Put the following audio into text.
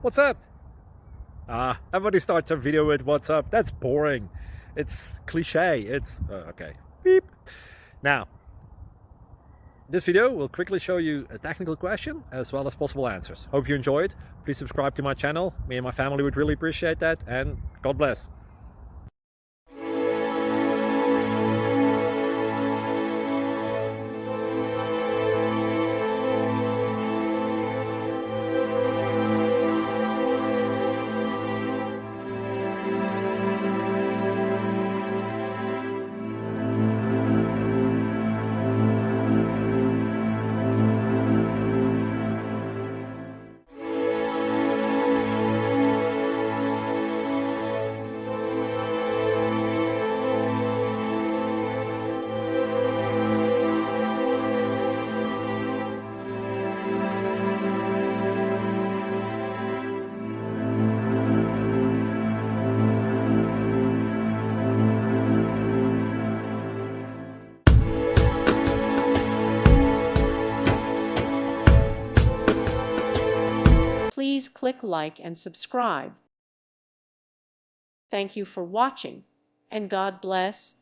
What's up? Everybody starts a video with what's up. That's boring. It's cliche. It's okay. Beep. Now, this video will quickly show you a technical question as well as possible answers. Hope you enjoyed. Please subscribe to my channel. Me and my family would really appreciate that. And God bless. Please click like and subscribe. Thank you for watching, and God bless.